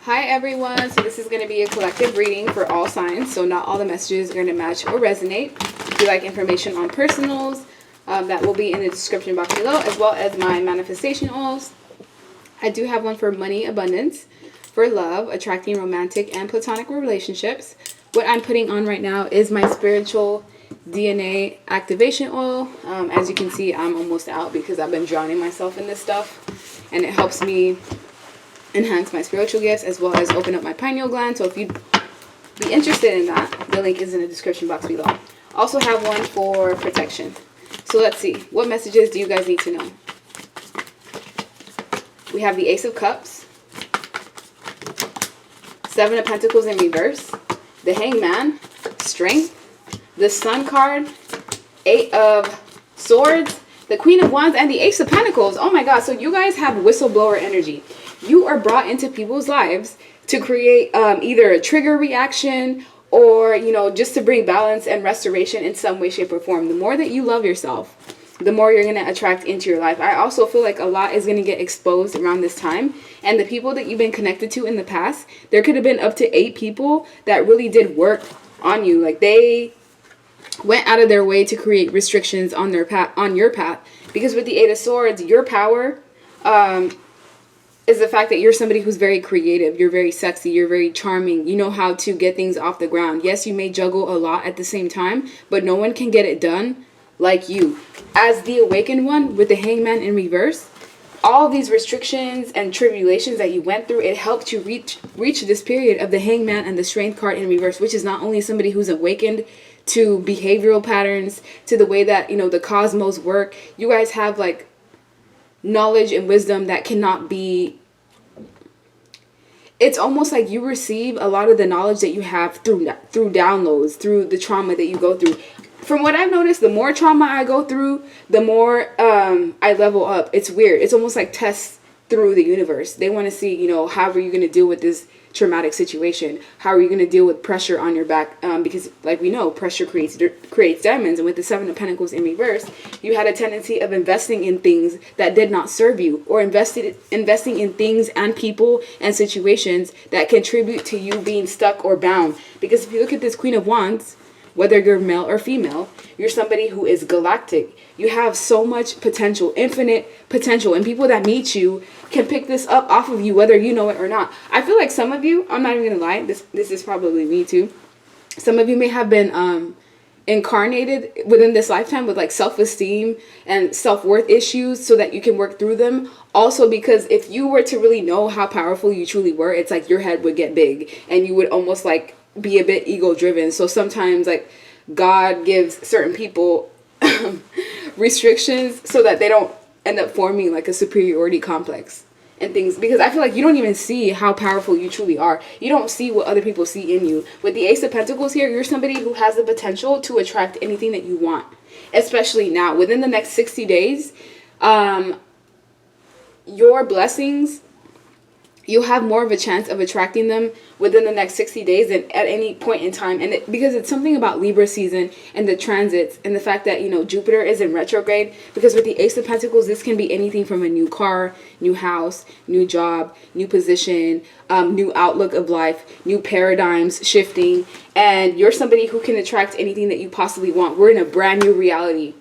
Hi everyone, so this is going to be a collective reading for all signs, so not all the messages are going to match or resonate. If you like information on personals, that will be in the description box below, as well as my manifestation oils. I do have one for money abundance, for love, attracting romantic and platonic relationships. What I'm putting on right now is my spiritual DNA activation oil. As you can see, I'm almost out because I've been drowning myself in this stuff, and it helps me enhance my spiritual gifts as well as open up my pineal gland. So if you'd be interested in that, the link is in the description box below. Also have one for protection. So let's see, what messages do you guys need to know? We have the Ace of Cups, Seven of Pentacles in reverse, the Hangman, Strength, the Sun card, Eight of Swords, the Queen of Wands, and the Ace of Pentacles. Oh my god, so you guys have whistleblower energy. You are brought into people's lives to create either a trigger reaction or, you know, just to bring balance and restoration in some way, shape, or form. The more that you love yourself, the more you're going to attract into your life. I also feel like a lot is going to get exposed around this time. And the people that you've been connected to in the past, there could have been up to 8 people that really did work on you. Like they went out of their way to create restrictions on their path, on your path. Because with the Eight of Swords, your power is the fact that you're somebody who's very creative. You're very sexy. You're very charming. You know how to get things off the ground. Yes, you may juggle a lot at the same time, but no one can get it done like you. As the awakened one with the Hangman in reverse, all these restrictions and tribulations that you went through, it helped you reach this period of the Hangman and the Strength card in reverse, which is not only somebody who's awakened to behavioral patterns, to the way that, you know, the cosmos work. You guys have like knowledge and wisdom that cannot be, it's almost like you receive a lot of the knowledge that you have through downloads, through the trauma that you go through. From what I've noticed, the more trauma I go through, the more I level up. It's weird. It's almost like tests through the universe. They want to see, you know, how are you going to deal with this traumatic situation? How are you going to deal with pressure on your back? Because like we know, pressure creates diamonds. And with the Seven of Pentacles in reverse, you had a tendency of investing in things that did not serve you, or investing in things and people and situations that contribute to you being stuck or bound. Because if you look at this Queen of Wands, whether you're male or female, you're somebody who is galactic. You have so much potential, infinite potential, and people that meet you can pick this up off of you, whether you know it or not. I feel like some of you, I'm not even gonna lie, this is probably me too. Some of you may have been incarnated within this lifetime with like self-esteem and self-worth issues so that you can work through them. Also, because if you were to really know how powerful you truly were, it's like your head would get big and you would almost like be a bit ego driven. So sometimes like God gives certain people restrictions so that they don't end up forming like a superiority complex and things, because I feel like you don't even see how powerful you truly are. You don't see what other people see in you. With the Ace of Pentacles here, you're somebody who has the potential to attract anything that you want, especially now within the next 60 days. Your blessings, you'll have more of a chance of attracting them within the next 60 days than at any point in time. And because it's something about Libra season and the transits and the fact that, you know, Jupiter is in retrograde. Because with the Ace of Pentacles, this can be anything from a new car, new house, new job, new position, new outlook of life, new paradigms shifting. And you're somebody who can attract anything that you possibly want. We're in a brand new reality.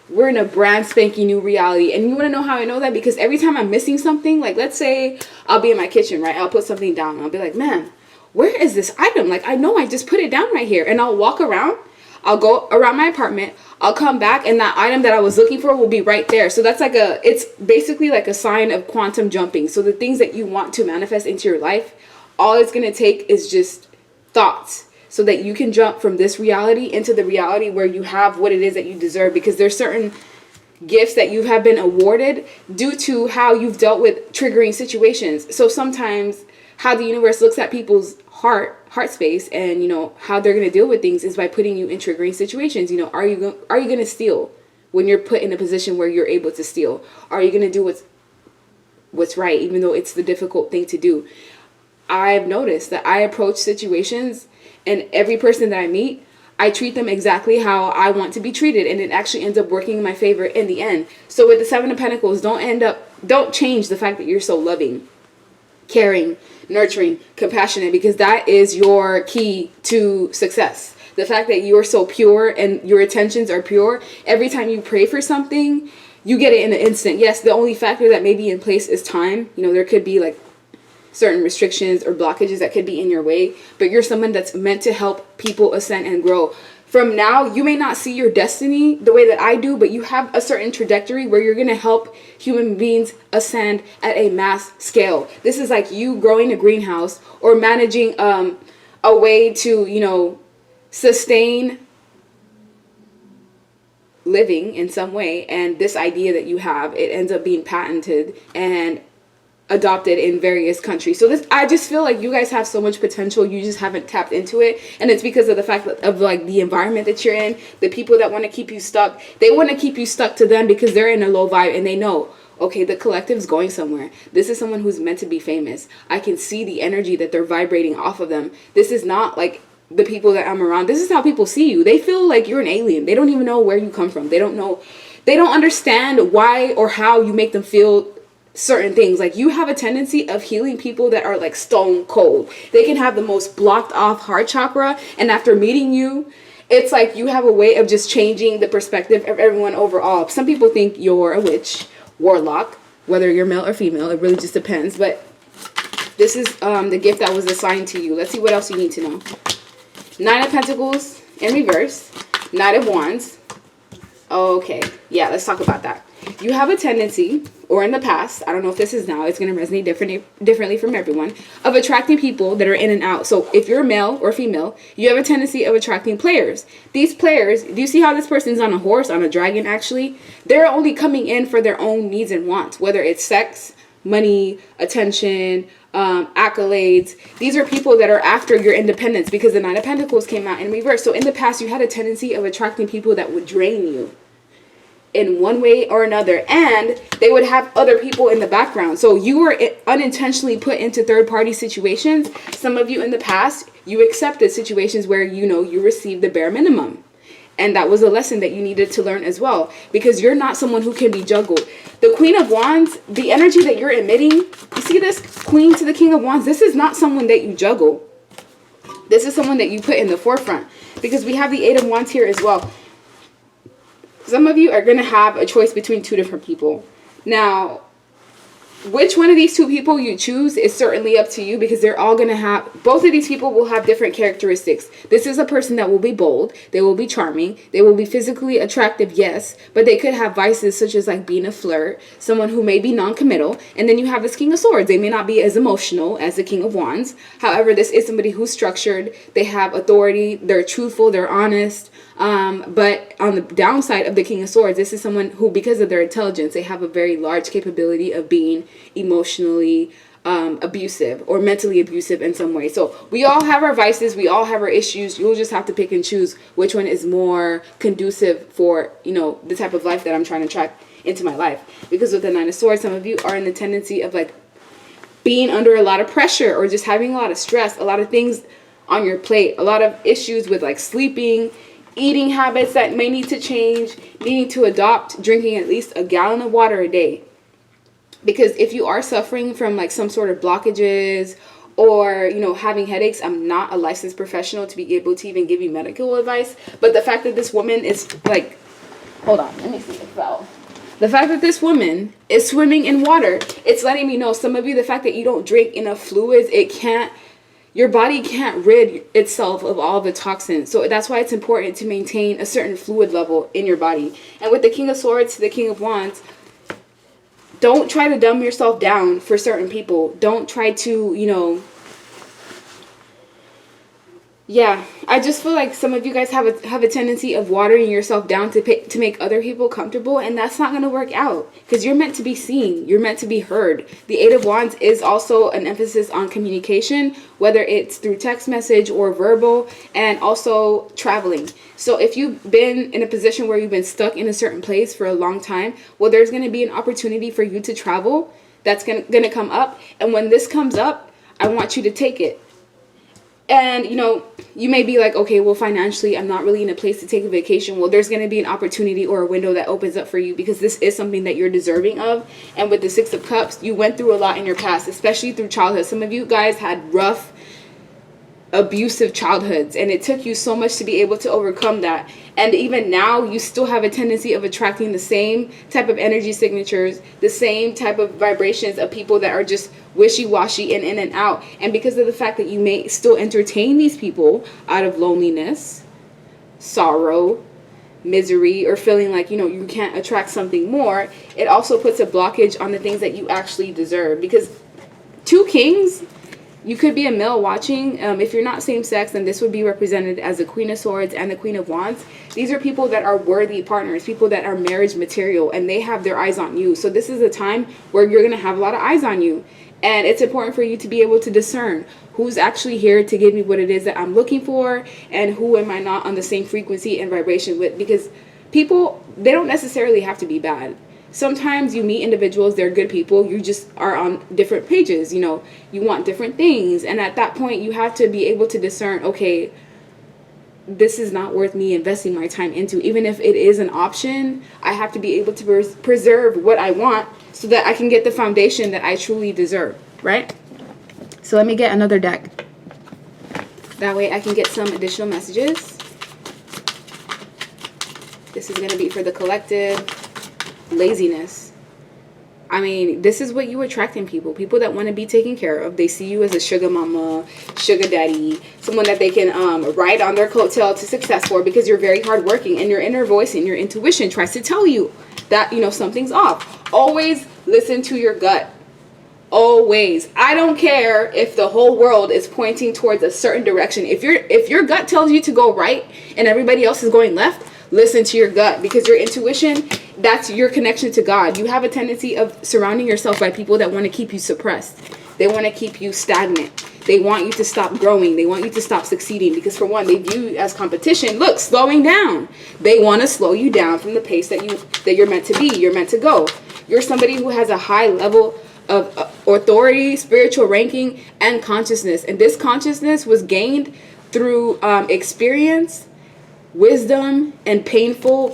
We're in a brand spanking new reality. And you want to know how I know that? Because every time I'm missing something, like let's say I'll be in my kitchen, right? I'll put something down and I'll be like, man, where is this item? Like, I know I just put it down right here. And I'll walk around. I'll go around my apartment. I'll come back and that item that I was looking for will be right there. So that's like it's basically like a sign of quantum jumping. So the things that you want to manifest into your life, all it's going to take is just thoughts, so that you can jump from this reality into the reality where you have what it is that you deserve. Because there's certain gifts that you have been awarded due to how you've dealt with triggering situations. So sometimes how the universe looks at people's heart space and, you know, how they're going to deal with things is by putting you in triggering situations. You know, are you going to steal when you're put in a position where you're able to steal? Are you going to do what's right, even though it's the difficult thing to do? I've noticed that I approach situations, and every person that I meet, I treat them exactly how I want to be treated, and it actually ends up working in my favor in the end. So with the Seven of Pentacles, don't change the fact that you're so loving. caring, nurturing, compassionate, because that is your key to success. The fact that you are so pure and your intentions are pure, every time you pray for something, you get it in an instant. Yes, the only factor that may be in place is time. You know, there could be like certain restrictions or blockages that could be in your way, but you're someone that's meant to help people ascend and grow. From now, you may not see your destiny the way that I do, but you have a certain trajectory where you're going to help human beings ascend at a mass scale. This is like you growing a greenhouse or managing a way to, you know, sustain living in some way. And this idea that you have, it ends up being patented and adopted in various countries. So this, I just feel like you guys have so much potential, you just haven't tapped into it, and it's because of the fact of like the environment that you're in, the people that want to keep you stuck. They want to keep you stuck to them because they're in a low vibe and they know, okay, the collective's going somewhere. This is someone who's meant to be famous. I can see the energy that they're vibrating off of them. This is not like the people that I'm around. This is how people see you. They feel like you're an alien. They don't even know where you come from. They don't know, they don't understand why or how you make them feel certain things. Like, you have a tendency of healing people that are like stone cold. They can have the most blocked off heart chakra, and after meeting you, it's like you have a way of just changing the perspective of everyone overall. Some people think you're a witch, warlock, whether you're male or female, it really just depends. But this is the gift that was assigned to you. Let's see what else you need to know. Nine of Pentacles in reverse, Knight of Wands. Okay, yeah, let's talk about that. You have a tendency, or in the past, I don't know if this is now, it's going to resonate differently from everyone, of attracting people that are in and out. So if you're male or female, you have a tendency of attracting players. These players, do you see how this person's on a horse, on a dragon actually? They're only coming in for their own needs and wants, whether it's sex, money, attention, accolades. These are people that are after your independence, because the Nine of Pentacles came out in reverse. So in the past, you had a tendency of attracting people that would drain you in one way or another, and they would have other people in the background. So you were unintentionally put into third-party situations. Some of you in the past, you accepted situations where, you know, you received the bare minimum, and that was a lesson that you needed to learn as well, because you're not someone who can be juggled. The Queen of Wands, the energy that you're emitting, you see this Queen to the King of Wands, this is not someone that you juggle. This is someone that you put in the forefront, because we have the Eight of Wands here as well. Some of you are going to have a choice between two different people. Now, which one of these two people you choose is certainly up to you, because they're all going to have, both of these people will have different characteristics. This is a person that will be bold, they will be charming, they will be physically attractive, yes, but they could have vices such as like being a flirt, someone who may be non-committal. And then you have this King of Swords. They may not be as emotional as the King of Wands. However, this is somebody who's structured, they have authority, they're truthful, they're honest. But on the downside of the King of Swords, this is someone who, because of their intelligence, they have a very large capability of being emotionally abusive or mentally abusive in some way. So we all have our vices, we all have our issues. You'll just have to pick and choose which one is more conducive for, you know, the type of life that I'm trying to attract into my life. Because with the Nine of Swords, some of you are in the tendency of like being under a lot of pressure, or just having a lot of stress, a lot of things on your plate, a lot of issues with like sleeping, eating habits that may need to change, needing to adopt drinking at least a gallon of water a day. Because if you are suffering from like some sort of blockages, or, you know, having headaches, I'm not a licensed professional to be able to even give you medical advice. But the fact that this woman is like, hold on, let me see the fell. The fact that this woman is swimming in water, it's letting me know, some of you, the fact that you don't drink enough fluids, your body can't rid itself of all the toxins. So that's why it's important to maintain a certain fluid level in your body. And with the King of Swords to the King of Wands, don't try to dumb yourself down for certain people. Don't try to, you know, yeah, I just feel like some of you guys have a tendency of watering yourself down to make other people comfortable, and that's not going to work out, because you're meant to be seen. You're meant to be heard. The Eight of Wands is also an emphasis on communication, whether it's through text message or verbal, and also traveling. So if you've been in a position where you've been stuck in a certain place for a long time, well, there's going to be an opportunity for you to travel that's going to come up. And when this comes up, I want you to take it. And, you know, you may be like, okay, well, financially, I'm not really in a place to take a vacation. Well, there's going to be an opportunity or a window that opens up for you, because this is something that you're deserving of. And with the Six of Cups, you went through a lot in your past, especially through childhood. Some of you guys had rough, abusive childhoods, and it took you so much to be able to overcome that. And even now, you still have a tendency of attracting the same type of energy signatures, the same type of vibrations of people that are just wishy-washy and in and out. And because of the fact that you may still entertain these people out of loneliness, sorrow, misery, or feeling like, you know, you can't attract something more, it also puts a blockage on the things that you actually deserve. Because two kings, you could be a male watching. If you're not same sex, then this would be represented as the Queen of Swords and the Queen of Wands. These are people that are worthy partners, people that are marriage material, and they have their eyes on you. So this is a time where you're going to have a lot of eyes on you. And it's important for you to be able to discern who's actually here to give me what it is that I'm looking for, and who am I not on the same frequency and vibration with. Because people, they don't necessarily have to be bad. Sometimes you meet individuals, they're good people, you just are on different pages, you know, you want different things. And at that point, you have to be able to discern, okay, this is not worth me investing my time into. Even if it is an option, I have to be able to preserve what I want so that I can get the foundation that I truly deserve, right? So let me get another deck. That way I can get some additional messages. This is going to be for the collective. Laziness. I mean, this is what you attract in people. People that want to be taken care of. They see you as a sugar mama, sugar daddy, someone that they can ride on their coattail to success for, because you're very hardworking, and your inner voice and your intuition tries to tell you that, you know, something's off. Always listen to your gut. Always. I don't care if the whole world is pointing towards a certain direction. If your gut tells you to go right and everybody else is going left, listen to your gut, because your intuition, that's your connection to God. You have a tendency of surrounding yourself by people that want to keep you suppressed. They want to keep you stagnant. They want you to stop growing. They want you to stop succeeding, because for one, they view you as competition. Look, slowing down. They want to slow you down from the pace that you're meant to be. You're meant to go. You're somebody who has a high level of authority, spiritual ranking, and consciousness. And this consciousness was gained through experience, wisdom, and painful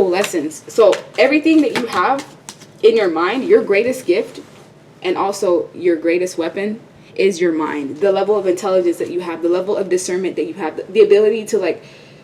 lessons. So everything that you have in your mind, your greatest gift and also your greatest weapon is your mind. The level of intelligence that you have, the level of discernment that you have, the ability to like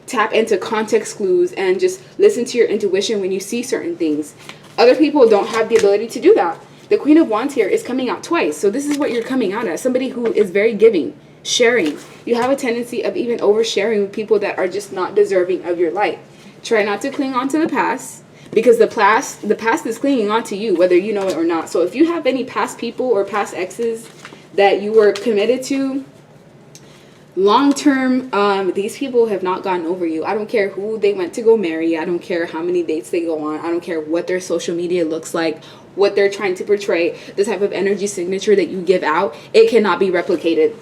tap into context clues and just listen to your intuition when you see certain things. Other people don't have the ability to do that. The Queen of Wands here is coming out twice. So this is what you're coming out as. Somebody who is very giving, sharing. You have a tendency of even oversharing with people that are just not deserving of your light. Try not to cling on to the past, because the past is clinging on to you, whether you know it or not. So if you have any past people or past exes that you were committed to, long term, these people have not gotten over you. I don't care who they went to go marry. I don't care how many dates they go on. I don't care what their social media looks like, what they're trying to portray, the type of energy signature that you give out. It cannot be replicated.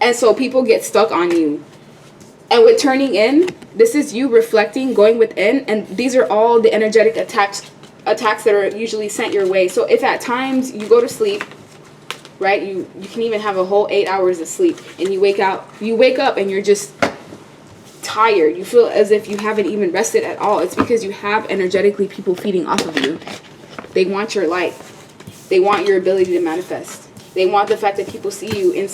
And so people get stuck on you. And with turning in, this is you reflecting, going within, and these are all the energetic attacks that are usually sent your way. So if at times you go to sleep, right, you can even have a whole 8 hours of sleep, and you wake up and you're just tired. You feel as if you haven't even rested at all. It's because you have energetically people feeding off of you. They want your light. They want your ability to manifest. They want the fact that people see you in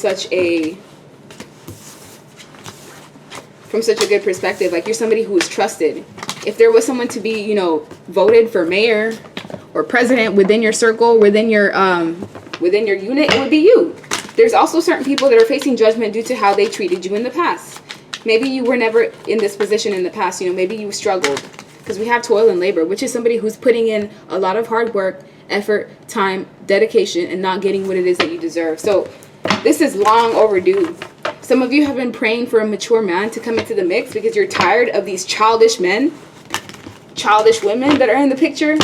from such a good perspective. Like, you're somebody who is trusted. If there was someone to be, you know, voted for mayor or president within your circle, within your unit, it would be you. There's also certain people that are facing judgment due to how they treated you in the past. Maybe you were never in this position in the past. You know, maybe you struggled, because we have toil and labor, which is somebody who's putting in a lot of hard work, effort, time, dedication, and not getting what it is that you deserve. So this is long overdue. Some of you have been praying for a mature man to come into the mix because you're tired of these childish men, childish women that are in the picture.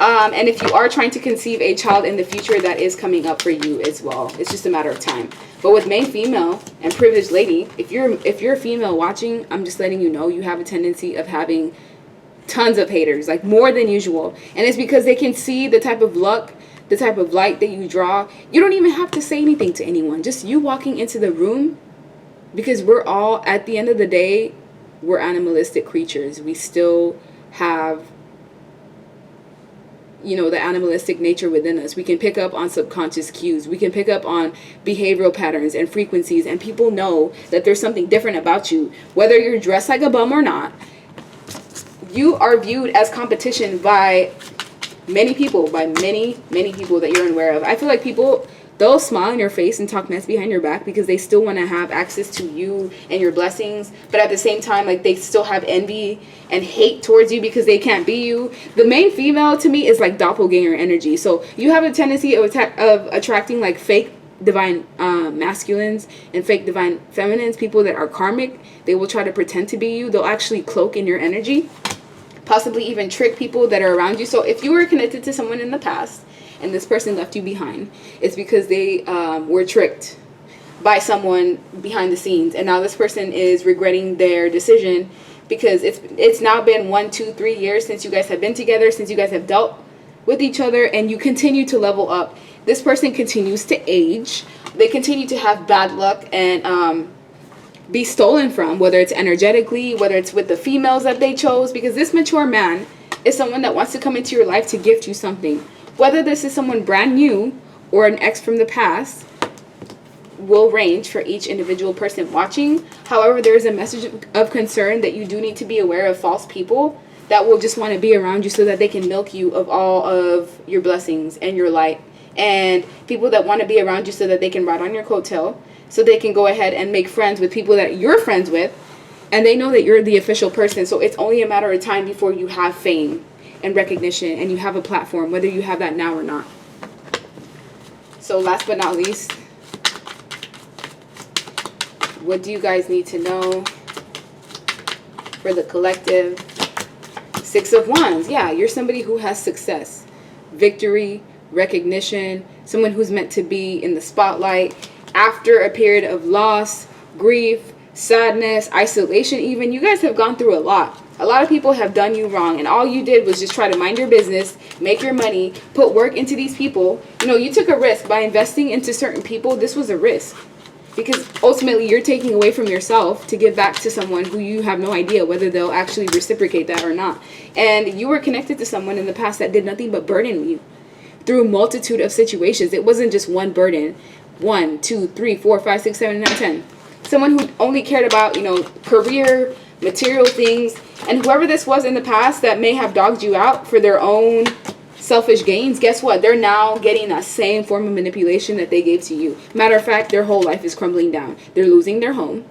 And if you are trying to conceive a child in the future, that is coming up for you as well. It's just a matter of time. But with main female and privileged lady, if you're a female watching, I'm just letting you know you have a tendency of having tons of haters, like more than usual. And it's because they can see the type of luck, the type of light that you draw. You don't even have to say anything to anyone. Just you walking into the room Because we're all, at the end of the day, we're animalistic creatures. We still have, you know, the animalistic nature within us. We can pick up on subconscious cues. We can pick up on behavioral patterns and frequencies, and people know that there's something different about you. Whether you're dressed like a bum or not, you are viewed as competition by many people, by many people that you're unaware of. I feel like people, they'll smile in your face and talk mess behind your back because they still want to have access to you and your blessings, but at the same time, like, they still have envy and hate towards you because they can't be you. The main female to me is like doppelganger energy. So you have a tendency of attracting like fake divine masculines and fake divine feminines, people that are karmic. They will try to pretend to be you. They'll actually cloak in your energy, possibly even trick people that are around you. So if you were connected to someone in the past and this person left you behind, it's because they were tricked by someone behind the scenes, and now this person is regretting their decision because it's now been 1, 2, 3 years since you guys have been together, since you guys have dealt with each other, and you continue to level up. This person continues to age. They continue to have bad luck and be stolen from, whether it's energetically, whether it's with the females that they chose, because this mature man is someone that wants to come into your life to gift you something. Whether this is someone brand new or an ex from the past will range for each individual person watching. However, there is a message of concern that you do need to be aware of false people that will just want to be around you so that they can milk you of all of your blessings and your light, and people that want to be around you so that they can ride on your coattail, so they can go ahead and make friends with people that you're friends with, and they know that you're the official person. So it's only a matter of time before you have fame and recognition and you have a platform, whether you have that now or not. So last but not least, what do you guys need to know for the collective? 6 of Wands. Yeah, you're somebody who has success, victory, recognition, someone who's meant to be in the spotlight after a period of loss, grief, sadness, isolation even. You guys have gone through a lot. A lot of people have done you wrong, and all you did was just try to mind your business, make your money, put work into these people. You know, you took a risk by investing into certain people. This was a risk because ultimately you're taking away from yourself to give back to someone who you have no idea whether they'll actually reciprocate that or not. And you were connected to someone in the past that did nothing but burden you through a multitude of situations. It wasn't just one burden. 1, 2, 3, 4, 5, 6, 7, 9, 10. Someone who only cared about, you know, career, material things. And whoever this was in the past that may have dogged you out for their own selfish gains, guess what? They're now getting that same form of manipulation that they gave to you. Matter of fact, their whole life is crumbling down. They're losing their home,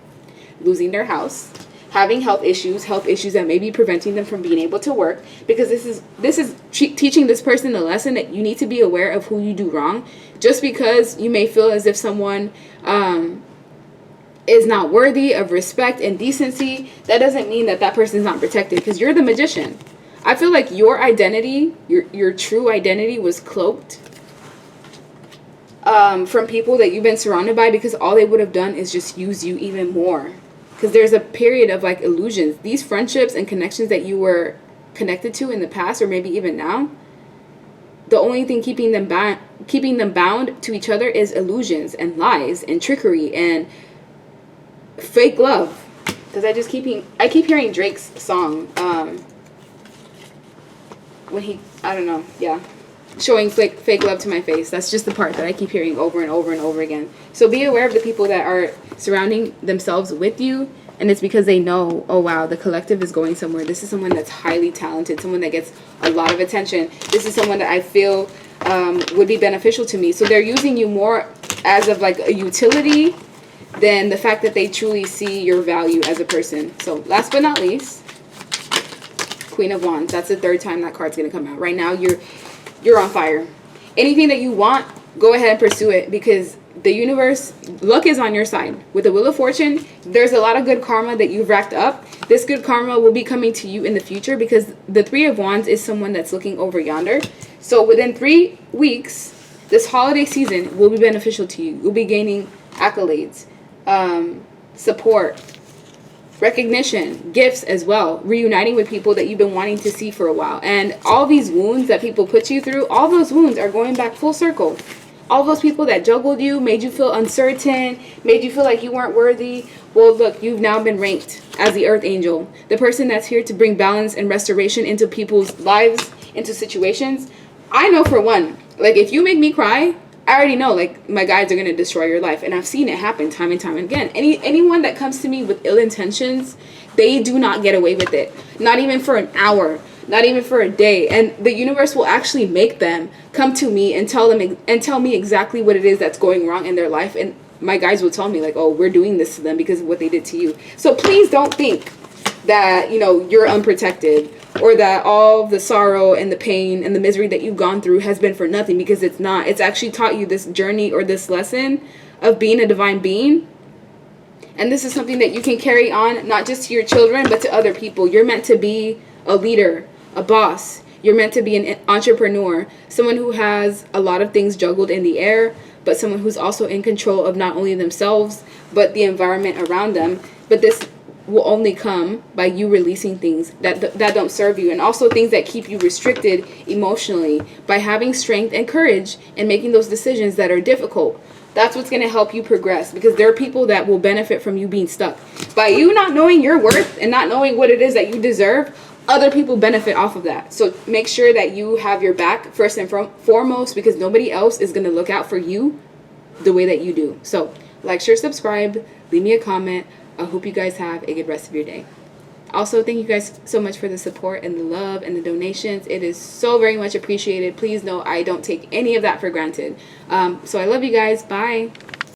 losing their house, having health issues that may be preventing them from being able to work, because this is teaching this person a lesson that you need to be aware of who you do wrong. Just because you may feel as if someone is not worthy of respect and decency, that doesn't mean that that person's not protected, because you're the magician. I feel like your identity, your true identity, was cloaked from people that you've been surrounded by, because all they would have done is just use you even more. Because there's a period of like illusions. These friendships and connections that you were connected to in the past, or maybe even now, the only thing keeping them bound to each other is illusions and lies and trickery and fake love. Because I keep hearing Drake's song when he, I don't know, yeah, showing fake love to my face. That's just the part that I keep hearing over and over and over again. So be aware of the people that are surrounding themselves with you, and it's because they know, oh wow, the collective is going somewhere. This is someone that's highly talented, someone that gets a lot of attention. This is someone that I feel would be beneficial to me. So they're using you more as of like a utility than the fact that they truly see your value as a person. So last but not least, Queen of Wands. That's the 3rd time that card's gonna come out. Right now you're on fire. Anything that you want, go ahead and pursue it, because the universe, luck is on your side. With the Wheel of Fortune, there's a lot of good karma that you've racked up. This good karma will be coming to you in the future, because the 3 of Wands is someone that's looking over yonder. So within 3 weeks, this holiday season will be beneficial to you. You'll be gaining accolades, support, recognition, gifts as well, reuniting with people that you've been wanting to see for a while. And all these wounds that people put you through, all those wounds are going back full circle. all those people that juggled you, made you feel uncertain, made you feel like you weren't worthy, well, look, you've now been ranked as the Earth Angel, the person that's here to bring balance and restoration into people's lives, into situations. I know for one, like, if you make me cry, I already know, like, my guides are going to destroy your life. And I've seen it happen time and time again. Anyone that comes to me with ill intentions, they do not get away with it. Not even for an hour. Not even for a day. And the universe will actually make them come to me and tell me exactly what it is that's going wrong in their life. And my guides will tell me, like, oh, we're doing this to them because of what they did to you. So please don't think that, you know, you're unprotected, or that all the sorrow and the pain and the misery that you've gone through has been for nothing, because it's not. It's actually taught you this journey or this lesson of being a divine being. And this is something that you can carry on, not just to your children, but to other people. You're meant to be a leader, a boss. You're meant to be an entrepreneur, someone who has a lot of things juggled in the air, but someone who's also in control of not only themselves, but the environment around them. But this will only come by you releasing things that don't serve you, and also things that keep you restricted emotionally, by having strength and courage and making those decisions that are difficult. That's what's going to help you progress, because there are people that will benefit from you being stuck. By you not knowing your worth and not knowing what it is that you deserve, other people benefit off of that. So make sure that you have your back first and foremost, because nobody else is going to look out for you the way that you do. So like, share, subscribe, leave me a comment. I hope you guys have a good rest of your day. Also, thank you guys so much for the support and the love and the donations. It is so very much appreciated. Please know I don't take any of that for granted. So I love you guys. Bye.